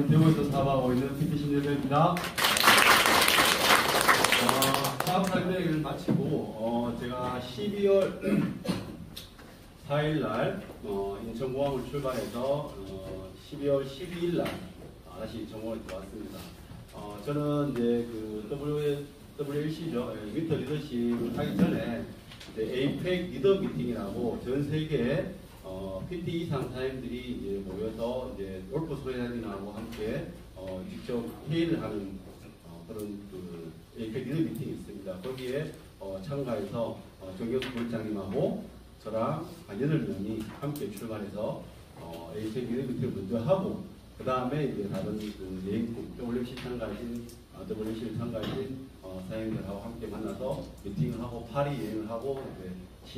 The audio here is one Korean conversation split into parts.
대구에서 사업하고 있는 PT 신재배입니다. 사업 설명을 마치고 제가 12월 4일날 인천공항을 출발해서 12월 12일날 다시 인천공항에 들어왔습니다. 저는 이제 그 WLC죠. 윈터 리더십을 하기 전에 이제 APEC 리더 미팅이라고 전 세계 PT 이상 사장님들이 이제 모여서 이제 골프 소회장님하고 함께 직접 회의를 하는 그런 그 APEC 리더 미팅이 있습니다. 거기에 참가해서 정경수 부장님하고 저랑 한 8명이 함께 출발해서 APEC 리더 미팅을 먼저 하고 그 다음에 이제 다른 그 여행국 WC 참가하신 WC를 참가하신 사장님들하고 함께 만나서 미팅을 하고 파리 여행을 하고 이제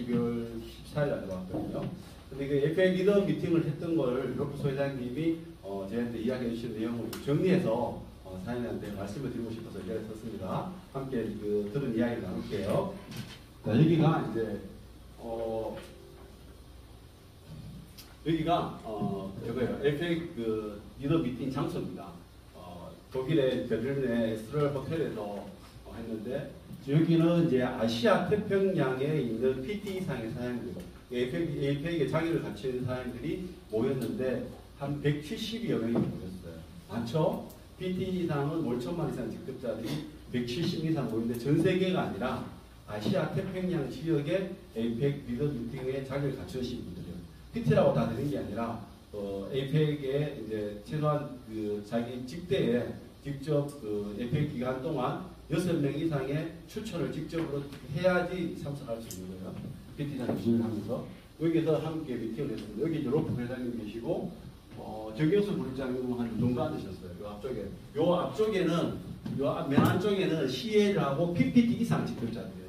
12월 14일날 들어왔거든요. 근데 그 APEC 리더 미팅을 했던 걸 로프소 회장님이 저한테 이야기해 주신 내용을 정리해서 사장님한테 말씀을 드리고 싶어서 이 자리에 섰습니다. 함께 그 들은 이야기를 나눌게요. 자, 여기가 이제 여기가 이거예요. APEC 그 리더 미팅 장소입니다. 독일의 베를린의 스트럴 호텔에서 했는데 여기는 이제 아시아 태평양에 있는 PT 이상의 사장님들, APEC에 자기를 갖춘 사장님들이 모였는데 한 170여 명이 모였어요. 많죠? PT 이상은 월 1,000만 이상 직급자들이 170 이상 모였는데 전 세계가 아니라 아시아 태평양 지역의 APEC 리더 미팅에 자기를 갖추신 분들이에요. PT라고 다 되는 게 아니라 APEC에 이제 최소한 그 자기 직대에 직접 그 APEC 기간 동안 6명 이상의 추천을 직접으로 해야지 참석할 수 있는 거예요. PT장 진행을 하면서 여기서 함께 미팅을 했습니다. 여기 이제 로프 회장님 계시고 정경수 부장님은 한 이 정도 앉으셨어요. 요 앞쪽에. 요 앞쪽에는 요 맨 안쪽에는 CL하고 PPT 이상 직급자들이에요.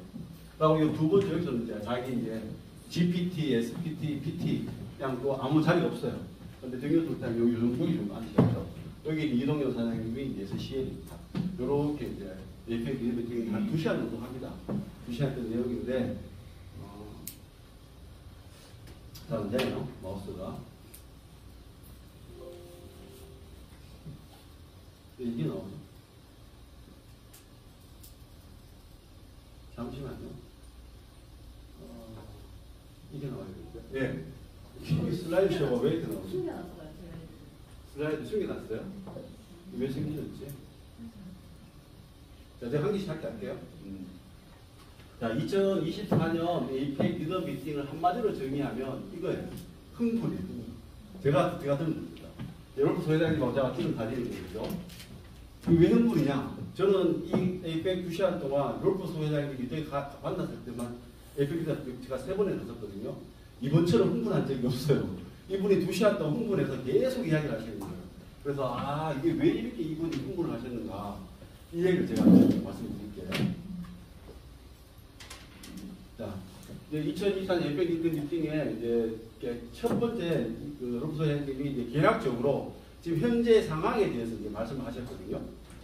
그리고 요 두 번째 여기서는 이제 자기 이제 GPT, SPT, PT 그냥 또 아무 자리가 없어요. 근데 정경수 부장님 여기 정도 앉으셨죠. 여기 이동영 사장님이 이제 CL입니다. 요렇게 이제 APEC 리더 미팅이 한 2시간 정도 합니다. 2시간 된 내용인데 잘 안 되네요, 마우스가. 이게 나오죠? 잠시만요. 이게 나와야 되는데. 예. 슬라이드 쇼가 왜 이렇게 나오죠? 숨겨놨어요. 슬라이드 숨겨놨어요? 왜 숨겨졌지? 자, 제가 한 개씩 할게요. 자, 2024년 APEC 리더 미팅을 한마디로 정의하면 이거예요. 흥분이에요. 제가 들은 겁니다. 여러분 소회장님하고 제가 기름 가지는 거죠. 왜 흥분이냐? 저는 이 APEC 2시간 동안 롤프 소회장님이 저희 만났을 때만 APEC 리더 제가 3번에 갔었거든요. 이번처럼 흥분한 적이 없어요. 이분이 2시간 동안 흥분해서 계속 이야기를 하시는 거예요. 그래서 이게 왜 이렇게 이분이 흥분을 하셨는가 이 얘기를 제가 말씀드릴게요. 자, 이제 2024년 APEC 리더 미팅에 이제 첫 번째 그 로프소 회장님이 이제 계략적으로 지금 현재 상황에 대해서 이제 말씀을 하셨거든요.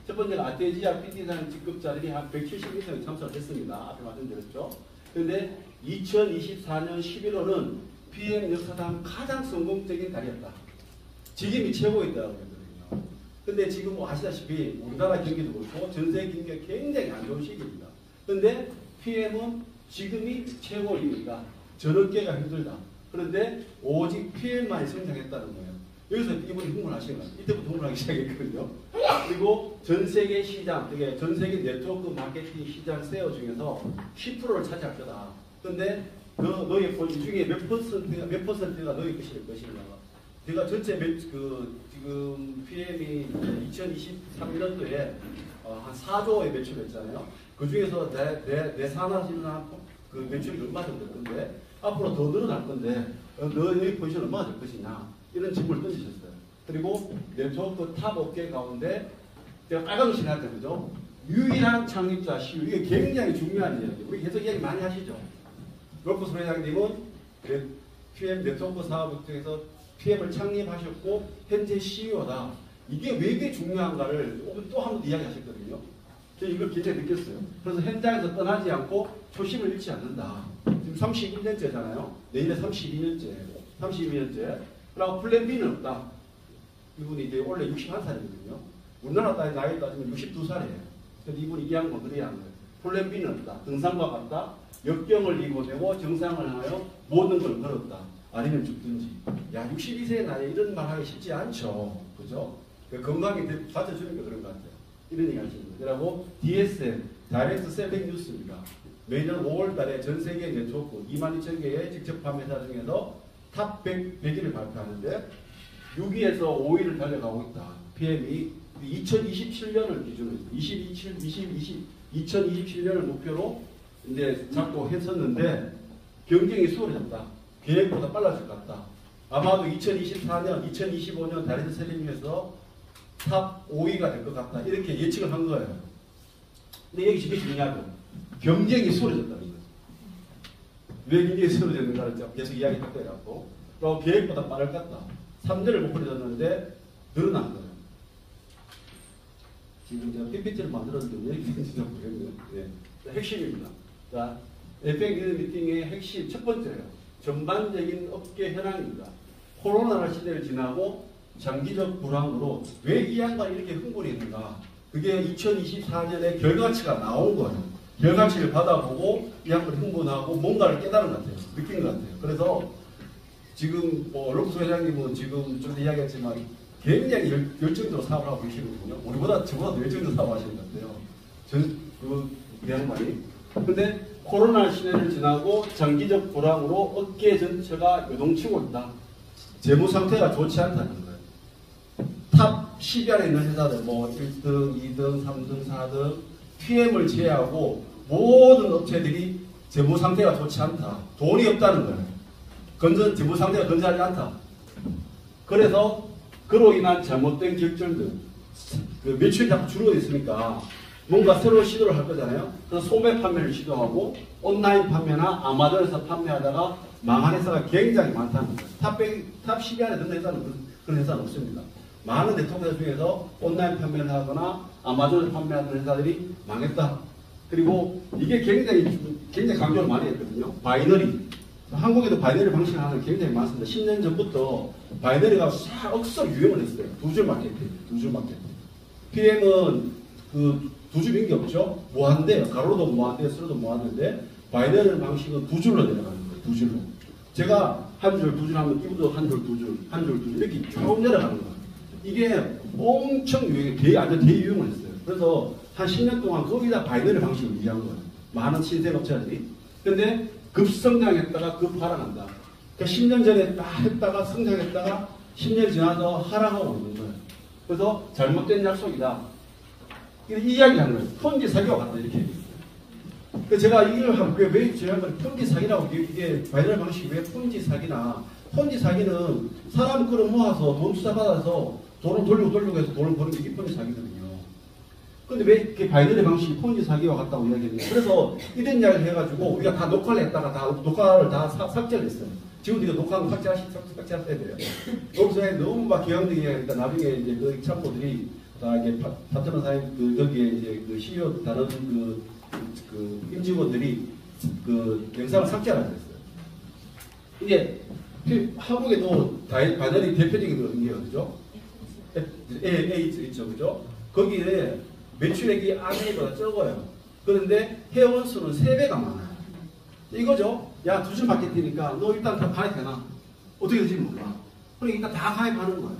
첫 번째는 아테지아 PT상 직급자들이 한 170 이상 참석을 했습니다. 앞에 말씀드렸죠. 그런데 2024년 11월은 PM 역사상 가장 성공적인 달이었다. 지금이 최고였다고 그랬거든요. 근데 지금 뭐 아시다시피 우리나라 경기도 그렇고 전 세계 경기가 굉장히 안 좋은 시기입니다. 근데 PM은 지금이 최고이니까 저녁게가 힘들다. 그런데 오직 PM만이 성장했다는 거예요. 여기서 이분이 흥분하시는 거예요. 이때부터 흥분하기 시작했거든요. 그리고 전 세계 시장, 그게 전 세계 네트워크 마케팅 시장 세어 중에서 10%를 차지할 거다. 근데 너의 이 중에 몇 퍼센트가 너의 것일 것인가. 제가 전체 지금 PM이 2023년도에 한 4조의 매출했잖아요. 그 중에서 내 산하시나 그 매출이 얼마 정도 될 건데 앞으로 더 늘어날 건데 너의 포지션 얼마나 될 것이냐 이런 질문을 던지셨어요. 그리고 네트워크 탑 업계 가운데 제가 빨간글씨 할 때 그죠? 유일한 창립자 CEO 이게 굉장히 중요한 이야기예요. 우리 계속 이야기 많이 하시죠. 로프스 회장님은 PM 네트워크 사업 중에서 PM을 창립하셨고 현재 CEO다. 이게 왜 이게 중요한가를 또 한 번 이야기하셨거든요. 제가 이걸 굉장히 느꼈어요. 그래서 현장에서 떠나지 않고 초심을 잃지 않는다. 지금 31년째잖아요. 내년에 32년째. 그리고 플랜 B는 없다. 이분이 이제 원래 61살이거든요. 우리나라 나이 따지면 62살이에요. 근데 이분이 이 양반 그래야 한 거예요. 플랜 B는 없다. 등산과 같다. 역경을 이겨내고 정상을 하여 모든 걸 걸었다. 아니면 죽든지. 야, 62세의 나이에 이런 말 하기 쉽지 않죠. 그죠? 건강이 받쳐주니까 그런 것 같아요. 이런 얘기 하시는 거예요. 그리고 DSM, 다이렉트 셀링 뉴스입니다. 매년 5월 달에 전 세계 네트워크 22,000개의 직접 판매사 중에서 탑 100위를 발표하는데 6위에서 5위를 달려가고 있다. PM이 2027년을 기준으로 2027년을 목표로 이제 잡고 했었는데 경쟁이 수월해졌다. 계획보다 빨라질 것 같다. 아마도 2024년, 2025년 다이렉트 셀링에서 탑 5위가 될 것 같다. 이렇게 예측을 한 거예요. 근데 여기 지금 중요하죠. 경쟁이 수월해졌다는 거예요. 왜 경쟁이 수월해졌는가를 계속 이야기할 거예요. 그리고 계획보다 빠를 것 같다. 3년을 목표로 졌는데 늘어난 거예요. 지금 제가 PPT를 만들었는데 왜 이렇게 되는지 모르겠네요. 네. 핵심입니다. 자, FAQ 미팅의 핵심 첫 번째예요. 전반적인 업계 현황입니다. 코로나 시대를 지나고 장기적 불황으로 왜 이 양반이 이렇게 흥분이 있는가? 그게 2024년에 결과치가 나온 거예요. 결과치를 받아보고 이 양반이 흥분하고 뭔가를 깨달은 것 같아요. 느낀 것 같아요. 그래서 지금 록스 회장님은 지금 좀 이야기했지만 굉장히 열정적으로 사업을 하고 계시거든요. 저보다 더 열정적으로 사업하시는 것 같아요. 이 양반이. 근데 코로나 시대를 지나고 장기적 불황으로 업계 전체가 요동치고 있다. 재무 상태가 좋지 않다는 거예요. 탑 10위 안에 있는 회사들, 1등, 2등, 3등, 4등, PM을 제외하고 모든 업체들이 재무 상태가 좋지 않다. 돈이 없다는 거예요. 재무 상태가 건전하지 않다. 그래서 그로 인한 잘못된 결정들, 매출이 자꾸 줄어들고 있으니까 뭔가 새로운 시도를 할 거잖아요. 그래서 소매 판매를 시도하고 온라인 판매나 아마존에서 판매하다가 망한 회사가 굉장히 많다는 거예요. 탑 10위 안에 드는 회사는 그런 회사는 없습니다. 많은 네트워크 회사 중에서 온라인 판매를 하거나 아마존에서 판매하는 회사들이 망했다. 그리고 이게 굉장히 강조를 많이 했거든요. 바이너리. 한국에도 바이너리 방식을 하는 게 굉장히 많습니다. 10년 전부터 바이너리가 억수로 유행을 했어요. 두 줄 마케팅. PM은 두 줄인 게 없죠. 무한대요. 가로도 무한대, 세로도 무한대인데 바이너리 방식은 두 줄로 내려가는 거예요. 두 줄로. 제가 한 줄, 두 줄 하면 이분도 한 줄, 두 줄, 한 줄, 두 줄 이렇게 쭉 내려가는 거예요. 이게 엄청 대유행을 했어요. 그래서 한 10년 동안 거의 다 바이너리 방식을 유지한 거예요. 많은 신생업체들이. 근데 급성장했다가 급하락한다. 그러니까 10년 전에 딱 했다가 성장했다가 10년 지나서 하락하고 있는 거예요. 그래서 잘못된 약속이다. 이 이야기를 하는 거예요. 폰지 사기와 같다. 이렇게 얘기했어요. 그래서 제가 이걸 하면 왜 제가 폰지 사기라고 이게 바이너리 방식이 왜 폰지 사기나 폰지 사기는 사람 끌어 모아서 돈 투자받아서 돈을 돌리고 해서 돈을 버는 게 이게 폰지 사기거든요. 근데 왜 이렇게 바이너리 방식이 폰지 사기와 같다고 이야기했냐. 그래서 이런 이야기를 해가지고 우리가 다 녹화를 했다가 녹화를 다 삭제를 했어요. 지금 이거 녹화하면 삭제하셔야 돼요. 여기서 너무 막 경향되게 하니까 나중에 이제 그 참고들이 다 이게 파트너 사인 여기에 이제 그 CEO 다른 임직원들이 영상을 삭제하라고 했어요. 이게 한국에도 바이너리 대표적인 게 어디죠? A 있죠, 그죠? 거기에 매출액이 아메이보다 적어요. 그런데 회원 수는 3배가 많아요. 이거죠. 야, 두 줄 마케팅이니까 너 일단 다 가입해놔. 어떻게 될지 몰라. 그러니까 일단 다 가입하는 거예요.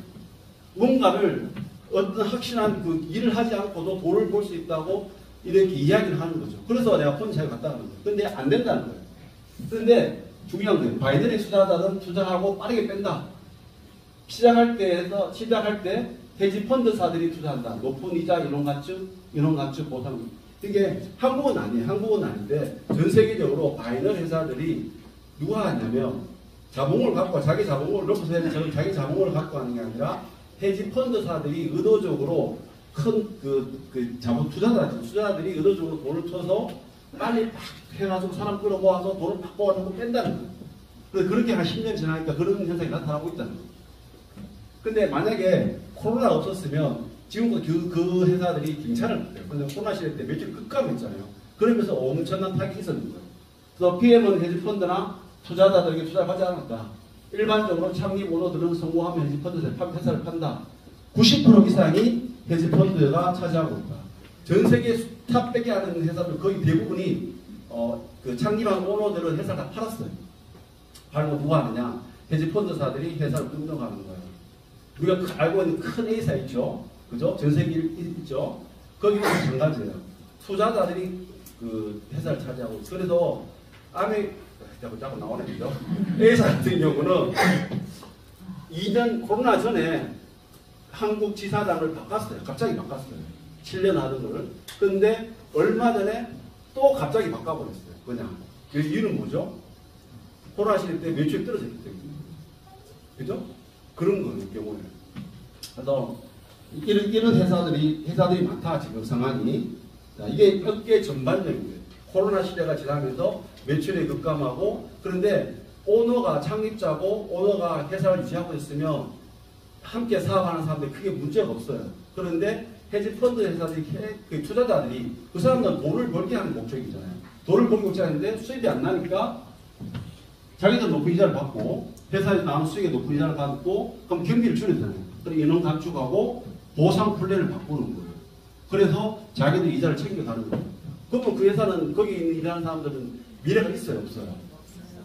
뭔가를 어떤 확실한 일을 하지 않고도 돈을 벌 수 있다고 이렇게 이야기를 하는 거죠. 그래서 내가 폰지사에 갔다는 거예요. 근데 안 된다는 거예요. 그런데 중요한 거예요. 바이너리 투자자는 투자하고 빠르게 뺀다. 시작할 때 해지 펀드사들이 투자한다. 높은 이자, 인원가축 보상. 이게 한국은 아니에요. 한국은 아닌데 전 세계적으로 바이너리 회사들이 누가 하냐면 자본을 갖고 자기 자본을 놓고서 자기 자본을 갖고 하는 게 아니라 해지 펀드사들이 의도적으로 큰 자본 투자자들이 의도적으로 돈을 쳐서 빨리 팍 해가지고 사람 끌어모아서 돈을 팍 뽑아서 뺀다는 거예요. 그래서 그렇게 한 10년 지나니까 그런 현상이 나타나고 있다는 거예요. 근데 만약에 코로나가 없었으면 지금도 그 회사들이 괜찮을 거예요. 근데 코로나 시대 때 매출 급감했잖아요. 그러면서 엄청난 타격이 있었는 거예요. 그래서 PM은 헤지펀드나 투자자들에게 투자를 하지 않았다. 일반적으로 창립 오너들은 성공하면 헤지펀드 회사를 판다. 90% 이상이 헤지펀드가 차지하고 있다. 전 세계 탑 100개 하는 회사들 거의 대부분이 그 창립한 오너들은 회사를 다 팔았어요. 팔고 누가 하느냐? 헤지펀드사들이 회사를 운영하는 거예요. 우리가 알고 있는 큰 A사 있죠? 그죠? 전 세계에 있죠? 거기는 마찬가지예요. 투자자들이 그 회사를 차지하고 있어요. 그래서 자꾸 나오네, 그죠? A사 같은 경우는 2년 코로나 전에 한국 지사장을 바꿨어요. 갑자기 바꿨어요. 7년 하던 거를. 근데 얼마 전에 또 갑자기 바꿔버렸어요. 그냥. 그 이유는 뭐죠? 코로나 시대 때 매출이 떨어졌기 때문에. 그죠? 그런 거예요, 경우에. 그래서 이런 회사들이 많다, 지금 상황이. 자, 이게 업계 전반적인 거예요. 코로나 시대가 지나면서 매출이 급감하고, 그런데 오너가 창립자고 오너가 회사를 유지하고 있으면 함께 사업하는 사람들이 크게 문제가 없어요. 그런데 헤지펀드 회사들이, 그 투자자들이, 그 사람들은 돈을 벌게 하는 목적이잖아요. 돈을 벌게 목적인데 수입이 안 나니까 자기들 높은 이자를 받고, 회사에서 나온 수익에 높은 이자를 받고, 그럼 경비를 줄여야 되잖아요. 그럼 인원 감축하고 보상 플랜을 바꾸는 거예요. 그래서 자기들 이자를 챙겨가는 거예요. 그러면 그 회사는, 거기 일하는 사람들은 미래가 있어요, 없어요?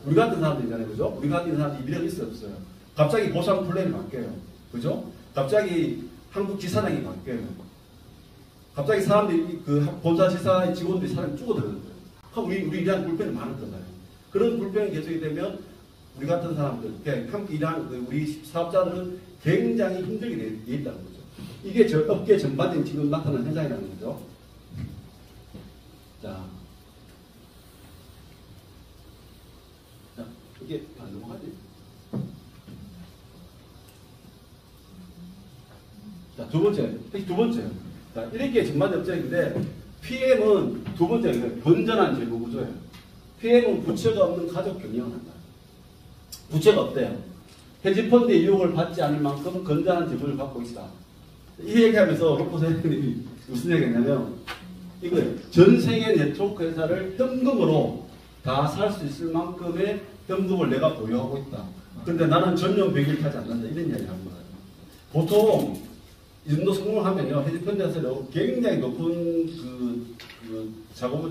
우리 같은 사람들이잖아요, 그죠? 우리 같은 사람들이 미래가 있어요, 없어요? 갑자기 보상 플랜이 바뀌어요, 그죠? 갑자기 한국 지사장이 바뀌어요. 갑자기 사람들이, 그 본사 지사 직원들이 사람이 죽어들어요. 그럼 우리 일하는 불편이 많을 거잖아요. 그런 불편이 계속이 되면 우리 같은 사람들, 함께 일하는 우리 사업자들은 굉장히 힘들게 돼 있다는 거죠. 이게 저 업계 전반적인 지금 나타나는 현상이라는 거죠. 자, 이게 안 넘어가지? 자, 두 번째. 자, 이렇게 전반적 업체인데, PM은 두 번째, 건전한 재무 구조예요. PM은 부채가 없는 가족 경영을 한다. 부채가 없대요. 헤지펀드의 유혹을 받지 않을 만큼 건전한 재무를 갖고 있다. 이 얘기하면서 로프 선생님이 무슨 얘기했냐면, 이거예요. 전 세계 네트워크 회사를 현금으로 다 살 수 있을 만큼의 현금을 내가 보유하고 있다. 근데 나는 전용 비기를 타지 않는다. 이런 이야기를 하는 거예요. 보통 이 정도 성공을 하면요, 헤지펀드에서는 굉장히 높은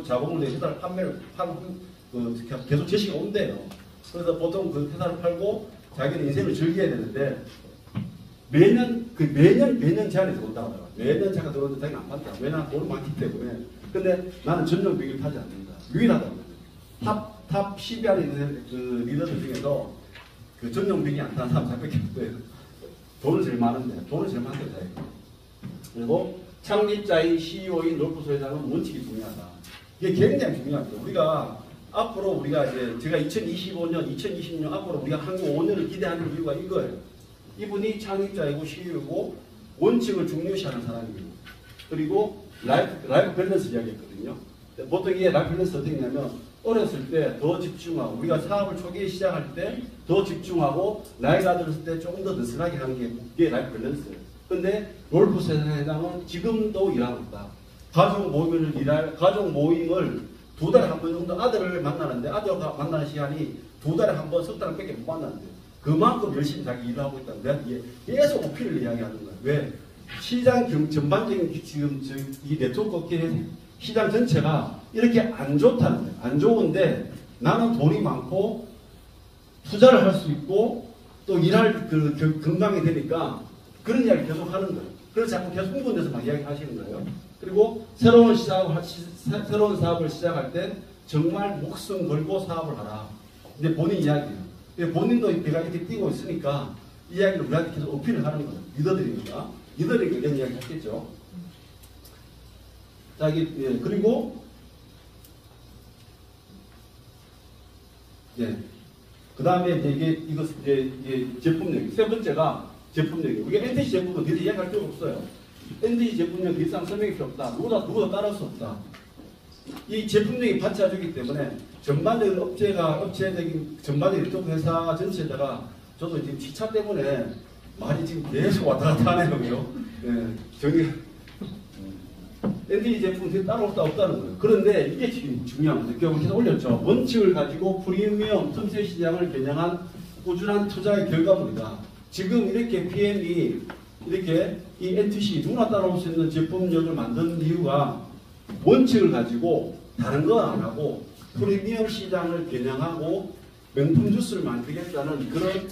자금을 내 회사를 계속 제시가 온대요. 그래서 보통 그 회사를 팔고 자기는 인생을 즐겨야 되는데 매년 제한해서 온다고 하더라고요. 매년 제가 들어오는데 자기는 안 판다. 왜냐하면 돈이 많기 때문에. 근데 나는 전용 비기를 타지 않는다. 유일하다고. 탑 10위 안에 있는 그 리더들 중에서 그 전용 비기 안 타는 사람 400개 없어요. 돈은 제일 많은데, 자기가. 그리고 창립자인 CEO인 롤프소 회장은 원칙이 중요하다. 이게 굉장히 중요합니다. 우리가 이제 제가 2020년 앞으로 우리가 한국 5년을 기대하는 이유가 이거예요. 이분이 창립자이고 CEO이고 원칙을 중요시하는 사람이고, 그리고 라이프 밸런스 이야기했거든요. 보통 이게 라이프 밸런스 어떻게 했냐면, 어렸을 때 더 집중하고, 우리가 사업을 초기에 시작할 때 더 집중하고, 나이가 들었을 때 조금 더 느슨하게 하는 게 라이프 밸런스예요. 근데 롤프소 회장은 지금도 일하고 있다. 가족 모임을 2달에 한 번 정도 아들을 만나는데, 아들과 만나는 시간이 2달에 한 번, 석 달밖에 못 만나는데, 그만큼 열심히 자기 일을 하고 있다는 거야. 계속 어필을 이야기하는 거야. 왜? 시장 전반적인 지금 이 네트워크 업계 시장 전체가 이렇게 안 좋다는 거예요. 안 좋은데 나는 돈이 많고 투자를 할 수 있고 또 일할 건강이 되니까 그런 이야기 계속 하는 거예요. 그래서 자꾸 계속 흥분돼서 막 이야기 하시는 거예요. 그리고 새로운 사업을 시작할 때 정말 목숨 걸고 사업을 하라. 근데 본인 이야기예요. 본인도 배가 이렇게 뛰고 있으니까 이 이야기를 우리한테 계속 어필을 하는 거예요. 리더들이니까. 리더들이 이런 이야기 했겠죠. 자, 그리고, 그 다음에 이게 제품력. 세 번째가 제품력이에요. 우리가 NTC 제품은 뒤에서 이야기할 필요 없어요. NTC 제품력 더 이상 설명이 필요 없다. 누구도 따라할 수 없다. 이 제품력이 받쳐주기 때문에 전반적인 업체적인 전반적인 네트워크 회사 전체에다가 저도 지금 시차 때문에 말이 지금 계속 왔다 갔다 하네요. NTC 제품이 따로 없다는 거예요. 그런데 이게 지금 중요한 거죠. 결국 계속 올렸죠. 원칙을 가지고 프리미엄 틈새 시장을 겨냥한 꾸준한 투자의 결과물이다. 지금 이렇게 PM이 이렇게 이 NTC 누구나 따라올 수 있는 제품력을 만드는 이유가 원칙을 가지고 다른 거 안 하고 프리미엄 시장을 겨냥하고 명품 주스를 만들겠다는 그런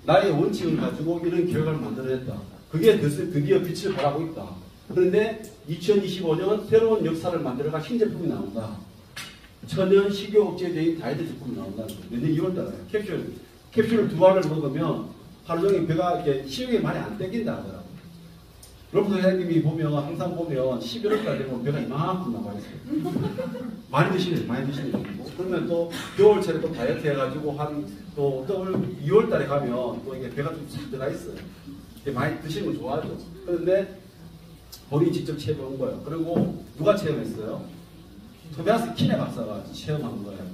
나의 원칙을 가지고 이런 결과를 만들어냈다. 그게 드디어 빛을 발하고 있다. 그런데 2025년 새로운 역사를 만들어가 신제품이 나온다. 천연 식욕억제제인 다이어트 제품이 나온다는 거예요. 내년 2월달에 캡슐을 2알을 먹으면 하루 종일 배가 이렇게 식욕이 많이 안 땡긴다 하더라고요. 로프트 회장님이 보면 항상 보면 11월달 되면 배가 이만큼 나와 있어요. 많이 드시는 거고. 그러면 또 겨울철에 또 다이어트 해가지고 또 2월달에 가면 또 이게 배가 좀 들어가 있어요. 많이 드시는 거 좋아하죠. 그런데 본인이 직접 체험한 거예요. 그리고 누가 체험했어요? 토비아스 키네 박사가 체험한 거예요.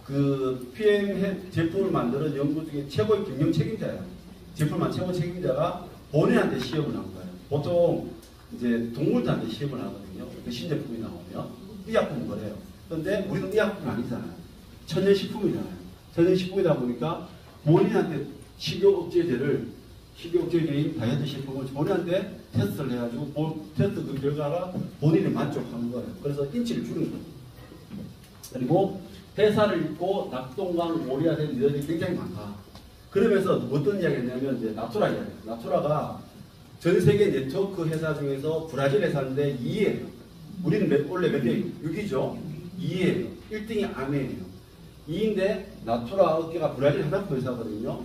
그 PM 제품을 만드는 연구 중에 최고의 경영 책임자예요. 제품만 최고 책임자가 본인한테 시험을 한 거예요. 보통 이제 동물들한테 시험을 하거든요. 신제품이 나오면 의약품은 그래요. 그런데 우리는 의약품이 아니잖아요. 천연식품이잖아요. 천연식품이다 보니까 본인한테 식욕억제제인 다이어트 식품을 본인한테 테스트를 해가지고 테스트 그 결과가 본인이 만족한 거예요. 그래서 인치를 줄인 거예요. 그리고 회사를 잊고 낙동강 오리가 된 여자들이 굉장히 많다. 그러면서 어떤 이야기를 했냐면 이제 나투라 이야기예요. 나투라가 전 세계 네트워크 회사 중에서 브라질 회사인데 2위예요. 우리는 원래 몇 개예요? 6위죠. 2위예요. 1등이 아메예요. 2위인데 나투라 업계가 브라질 화장품 회사거든요.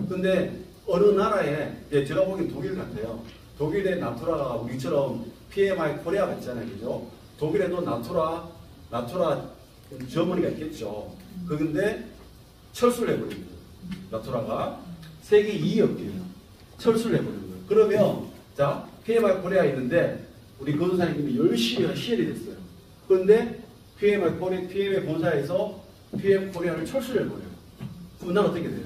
근데 어느 나라에 제가 보기엔 독일 같아요. 독일의 나투라가 우리처럼 PMI 코리아가 있잖아요. 그죠? 독일에도 나투라 주어머니가 있겠죠. 그런데 철수를 해버린 거예요. 나투라가 세계 2위 업계예요. 철수를 해버린 거예요. 그러면 자 PMI 코리아에 있는데 우리 건사님이 열심히 시연이 됐어요. 그런데 PMI 본사에서 PM 코리아를 철수를 해버려요. 그럼 난 어떻게 돼요?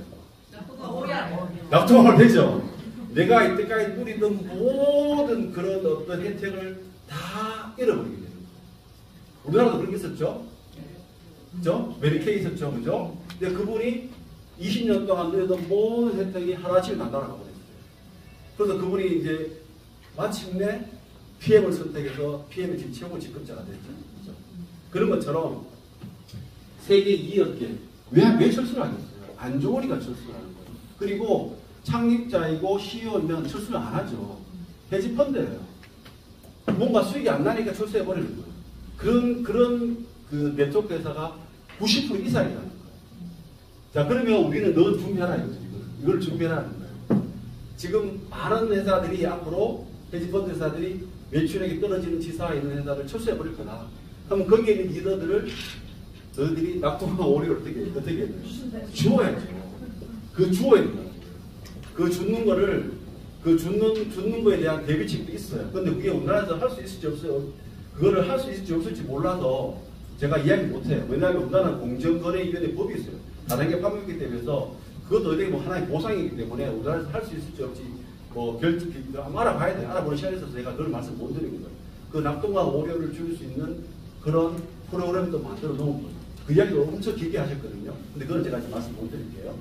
납득을 되죠. 내가 이때까지 누리던 모든 그런 어떤 혜택을 다 잃어버리게 돼요. 우리나라도 그런 게 있었죠. 그죠? 메리케이 있었죠. 그죠? 근데 그분이 20년 동안 누리던 모든 혜택이 하나씩 나타나고 그랬어요. 그래서 그분이 이제 마침내 PM을 선택해서 PM의 지금 최고 직급자가 됐죠. 그죠? 그런 것처럼 세계 2위 업계 왜 철수를 하겠어요? 안 좋으니까 철수를 하는 거예요. 그리고 창립자이고 CEO면 철수를 안 하죠. 헤지펀드예요. 뭔가 수익이 안 나니까 철수해버리는 거예요. 그런 그 네트워크 회사가 90% 이상이라는 거예요. 자, 그러면 우리는 너 준비하라 이거죠. 이걸 준비하라는 거예요. 지금 많은 회사들이 앞으로 헤지펀드 회사들이 매출액이 떨어지는 지사에 있는 회사를 철수해버릴 거다. 그럼 거기에 있는 리더들을 너희들이 낙동강 오리를 어떻게 해야 돼요? 주어야죠. 그 주어야 돼요. 그 죽는 거를, 죽는 거에 대한 대비책도 있어요. 근데 그게 우리나라에서 할 수 있을지 없어요. 그거를 할 수 있을지 없을지 몰라서 제가 이야기 못해요. 왜냐하면 우리나라는 공정거래위원회 법이 있어요. 다단계 판매기 때문에 그것도 어떻게 뭐 하나의 보상이기 때문에 우리나라에서 할 수 있을지 없지 한번 알아봐야 돼요. 알아보는 시간에 있어서 제가 그걸 말씀 못 드리는 거예요. 그 낙동강 오류를 줄일 수 있는 그런 프로그램도 만들어 놓은 거예요. 그 이야기도 엄청 길게 하셨거든요. 근데 그건 제가 지금 말씀 못 드릴게요.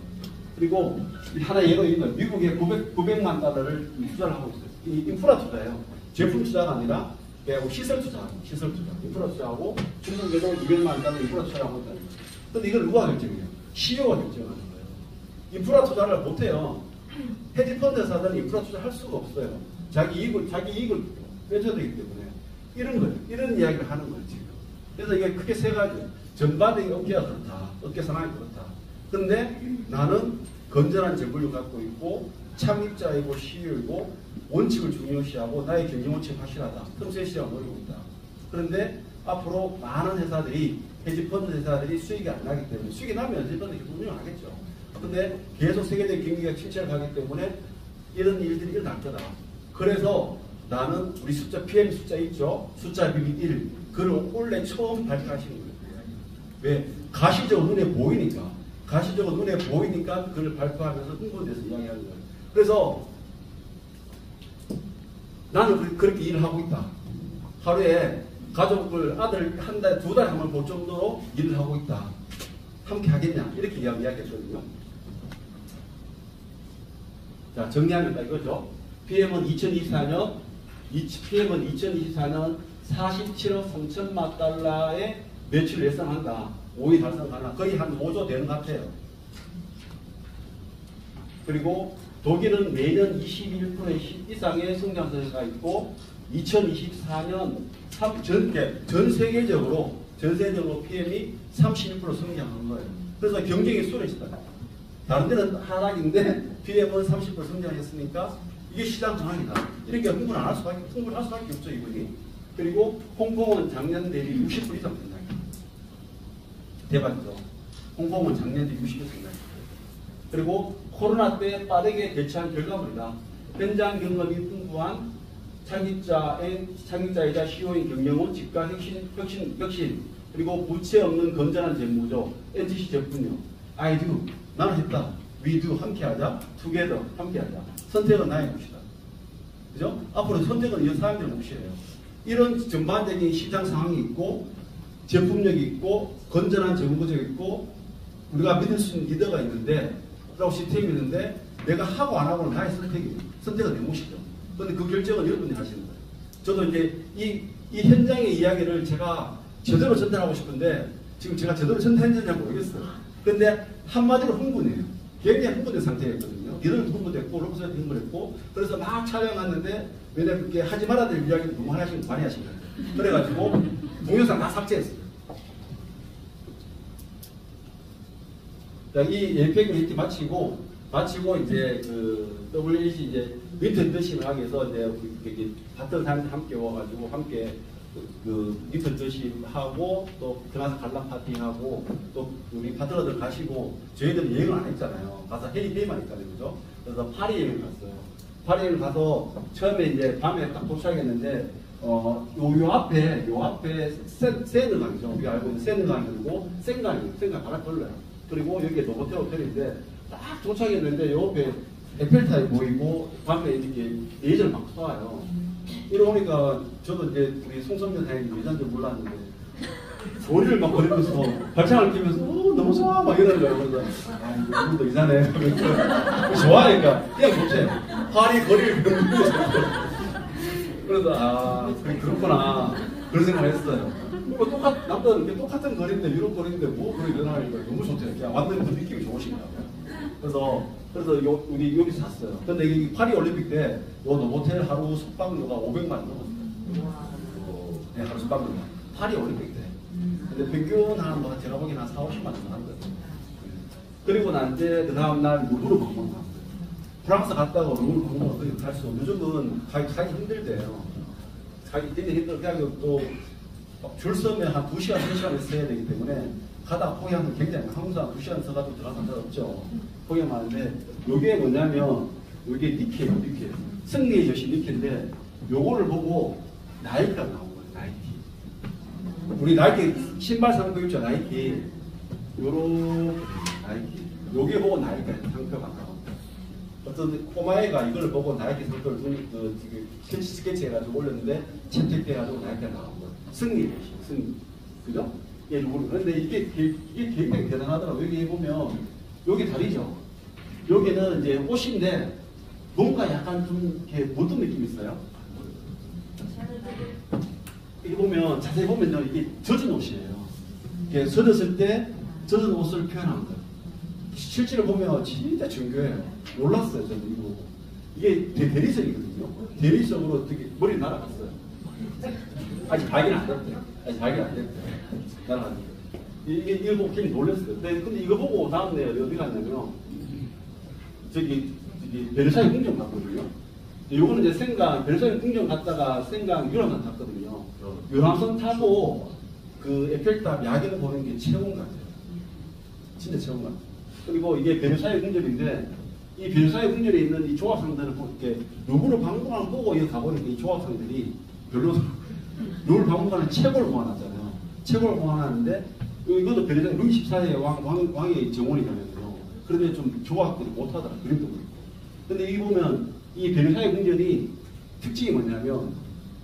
그리고 하나 예로 있는 미국에 900만 달러를 투자를 하고 있어요. 이 인프라 투자예요. 제품 투자가 아니라 시설 투자. 인프라 투자하고 중국에도 200만 달러 인프라 투자를 하고 있다는 거예요. 근데 이걸 누가 결정해요? CEO가 결정하는 거예요. 인프라 투자를 못해요. 헤지펀드 회사들은 인프라 투자 할 수가 없어요. 자기 이익을 빼줘야 되기 때문에 이런 거예요. 이런 이야기를 하는 거예요, 지금. 그래서 이게 크게 세 가지. 전반적인 업계가 그렇다. 업계 상황이 그렇다. 그런데 나는 건전한 제품을 갖고 있고 창립자이고 CEO이고 원칙을 중요시하고 나의 경영 원칙이 확실하다. 틈새 시장을 노리고 있다. 그런데 앞으로 많은 회사들이 헤지펀드 회사들이 수익이 안 나기 때문에 수익이 나면 헤지펀드 운영하겠죠. 그런데 계속 세계적인 경기가 침체하기 때문에 이런 일들이 일어날 거다. 그래서 나는 우리 PM 숫자 있죠? 숫자 비밀 1. 그걸 원래 처음 발표하시는 거예요. 왜? 가시적으로 눈에 보이니까. 그걸 발표하면서 흥분돼서 이야기하는 거예요. 그래서 나는 그렇게 일을 하고 있다. 하루에 가족을 아들 한 달, 2달에 한 번 볼 정도로 일을 하고 있다. 함께 하겠냐? 이렇게 이야기했거든요. 자, 정리하면 이거죠. PM은 2024년 47억 3천만 달러의 매출 예상한다. 5위 달성 가능. 거의 한 5조 되는 것 같아요. 그리고 독일은 매년 21% 이상의 성장세가 있고 2024년 전 세계적으로 PM이 31% 성장한 거예요. 그래서 경쟁이 수월해졌다. 다른 데는 하락인데 PM은 30% 성장했으니까 이게 시장 상황이다. 이렇게 흥분을 할 수밖에 없죠, 이분이. 그리고 홍콩은 작년 대비 60% 이상 성장했어요. 대박이죠. 홍콩은 작년 대비 60% 성장했어요. 그리고 코로나 때 빠르게 대처한 결과물이다. 현장 경험이 풍부한 창립자이자 CEO인 경영은 집가 혁신, 그리고 부채 없는 건전한 재무죠. NTC 제품요. I do, 나는 했다. We do, 함께하자. Together, 함께하자. 선택은 나의 몫이다. 그죠? 앞으로 선택은 이 사람들의 몫이에요. 이런 전반적인 시장 상황이 있고, 제품력이 있고, 건전한 재무구조가 있고, 우리가 믿을 수 있는 리더가 있는데, 라고 시스템이 있는데, 내가 하고 안 하고는 나의 선택은 내 몫이죠. 그런데 그 결정은 여러분이 하시는 거예요. 저도 이제 이 현장의 이야기를 제가 제대로 전달하고 싶은데, 지금 제가 제대로 전달했는지 모르겠어요. 근데 한마디로 흥분해요. 굉장히 흥분된 상태였거든요. 이들도 흥분됐고, 로봇도 흥분했고, 그래서 막 촬영했는데, 왜냐면 그렇게 하지 말아야 될 이야기를 너무 많이 하신 거예요. 그래가지고, 동영상 다 삭제했어요. 자, 이 에이펙 미팅 마치고 이제 그 WEC 이제 윈터 인더십을 하기 위해서 이제 같은 사람들 함께 와가지고 함께 그 윈터 인더십 하고 또 들어가서 관람 파티 하고 또 우리 파트너들 가시고 저희들은 여행을 안 했잖아요. 가서 회의만 했잖아요, 그죠? 그래서 파리 여행을 갔어요. 파리 여행을 가서 처음에 이제 밤에 딱 도착했는데 요 앞에 세느강이죠. 우리가 알고 있는 세느강이고 생강이 바로 걸려요. 그리고 여기에 노보텔 호텔인데 딱 도착했는데 옆에 에펠탑이 보이고 밤에 이렇게 레이저를 막 쏴요. 이러니까 저도 이제 우리 송선명 사장님 여자인 줄 몰랐는데 소리를 막 거리면서 발창을 끼면서 너무 좋아 막 이러는 거예요. 그래서 이분도 이상해. 좋아하니까 그냥 좋지. 파리 거리를 걷는 그래서 그렇구나 그런 생각을 했어요. 그리고 남들은 이렇게 똑같은 거리인데 유럽 거리인데 뭐 그런 일어나니까 너무 좋대요. 그냥 완전히 그 느낌이 좋으신가 봐요. 그래서 우리 여기서 샀어요. 근데 이 파리 올림픽 때 요 노보텔 하루 숙박료가 500만 원 넘었어요. 네, 하루 숙박료가 파리 올림픽 때. 근데 평균 한 제가 보기엔 한 4, 50만 원 하는 거예요. 그리고 난 이제 그 다음 날 루브르 방문 갔어요. 프랑스 갔다가 루브르 방문 어떻게 갈 수 없어요. 요즘은 가기 힘들대요. 가기 굉장히 힘들어. 그냥 또 줄 서면 한 2시간, 3시간을 써야 되기 때문에 가다가 포기하면 굉장히 항상 2시간 서가지고 들어가서 할 없죠. 포기하는데 이게 뭐냐면 이게 니케예요. 승리의 여신 니케인데 요거를 보고 나이키가 나온 거예요. 나이키. 우리 나이키 신발 상표 있죠. 나이키. 요런 나이키. 요게 보고 나이키가 상표가 나온 거예요. 어떤 꼬마애가 이걸 보고 나이키 상표를 스케치 해가지고 올렸는데 채택돼가지고 나이키가 나온 거예요. 승리. 그죠? 예, 그런데 이게 굉장히 대단하더라고요. 여기 보면, 여기 다리죠? 여기는 이제 옷인데, 뭔가 약간 좀 이렇게 묻은 느낌이 있어요. 이게 보면, 자세히 보면요, 이게 젖은 옷이에요. 이게 젖었을 때, 젖은 옷을 표현한 거예요. 실제로 보면 진짜 정교해요. 놀랐어요, 저는 이거 보고. 이게 대리석이거든요. 대리석으로 되게 머리 날아갔어요. 아직 발견 안 됐대요. 날아갔는데. 이거 보고 괜히 놀랐어요. 근데 이거 보고 다음날 어디 갔냐면, 저기 베르사유 궁전 갔거든요. 요거는 이제 베르사유 궁전 갔다가 생강 유람선 탔거든요. 유람선 타고 그 에펠탑 야경 보는 게 최고인 것 같아요. 진짜 최고인 것 같아요. 그리고 이게 베르사유 궁전인데, 이 베르사유 궁전에 있는 이 조각상들을 이렇게 루브르 박물관을 보고 여기 가보니까 이 조각상들이 별로 루브르 박물관은 최고를 모아놨잖아요. 최고를 모아놨는데 이것도 베르사유 루이 14세 왕의 정원이잖아요. 그런데 좀 조각들이 못하더라. 그림도 그렇고. 근데 여기 보면 이 베르사유 궁전이 특징이 뭐냐면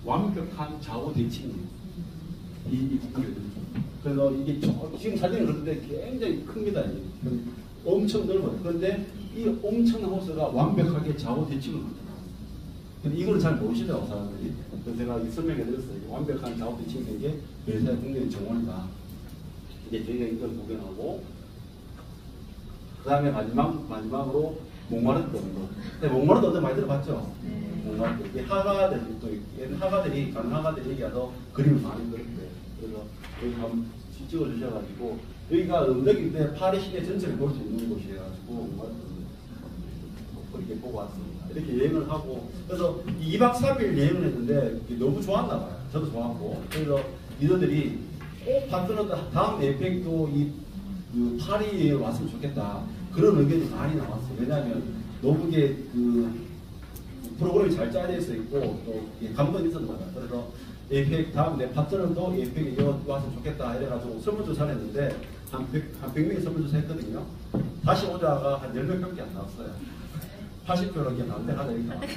완벽한 좌우 대칭이에요. 이 국가는. 그래서 이게 지금 사진을 그런데 굉장히 큽니다. 엄청 넓어요. 그런데 이 엄청난 호수가 완벽하게 좌우 대칭을 만들어요. 근데 이거는 잘 모르시더라고, 사람들이. 그래서 제가 설명해 드렸어요. 완벽한 작업 대칭된 게 별사의 국내 정원이다. 이제 저희가 이걸 구경하고, 그 다음에 마지막으로 목마르트 언덕. 목마르트 언덕 많이 들어봤죠? 목마르트. 이 화가들이 또, 옛날 화가들이, 가는 화가들이 여기 와서 그림을 많이 그렸대요. 그래서 여기 한번 찍어 주셔가지고, 여기가 언덕인데 파리 시내 전체를 볼 수 있는 곳이어가지고, 목마르트 그렇게 보고 왔습니다. 이렇게 여행을 하고, 그래서 2박 3일 여행을 했는데 너무 좋았나 봐요. 저도 좋았고. 그래서 이들이 꼭 파트너 다음 에펙도 그 파리에 왔으면 좋겠다. 그런 의견이 많이 나왔어요. 왜냐하면 너무 이게 그 프로그램이 잘 짜여져 있고 또 감동이 있었나 봐요. 그래서 에펙 다음 내 파트너도 에펙에 왔으면 좋겠다 이래가지고 설문조사를 했는데 한 100명이 설문조사 했거든요. 다시 오자가 한 10명밖에 안 나왔어요. 80표밖에 나왔는데 하나 이렇게 나왔어요.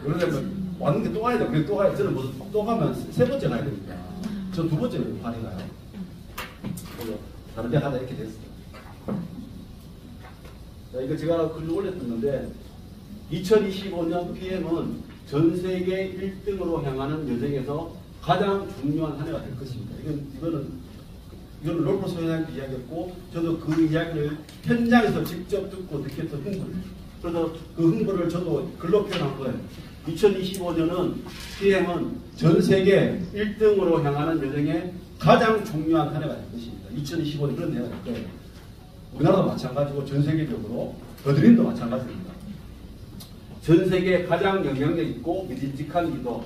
그러려면 왔는데 또 가야 돼. 그래 또 가야 돼. 저는 또 가면 세 번째 가야 되니까. 전 두 번째 파리 가요. 그래서 다른 데 하나 이렇게 됐어요. 자, 이거 제가 글을 올렸었는데 2025년 PM은 전 세계 1등으로 향하는 여정에서 가장 중요한 한 해가 될 것입니다. 이거는 롤프 소장님한테 이야기했고 저도 그 이야기를 현장에서 직접 듣고 느꼈던 흥분. 그래서 그 흥분을 저도 글로 표현한 거예요. 2025년은 PM은 전 세계 1등으로 향하는 여정에 가장 중요한 한 해가 될 것입니다. 2025년 그런 해가 될 거예요. 우리나라도 마찬가지고 전 세계적으로 버드림도 마찬가지입니다. 전 세계에 가장 영향력 있고 믿음직한 리더,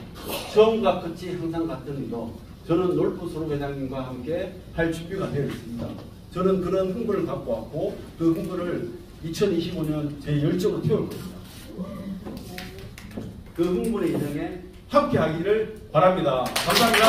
처음과 끝이 항상 같은 리더. 저는 놀프 소록 회장님과 함께 할 준비가 되어 있습니다. 저는 그런 흥분을 갖고 왔고 그 흥분을 2025년 제 열정으로 태울 겁니다. 그 흥분의 인생에 함께 하기를 바랍니다. 감사합니다.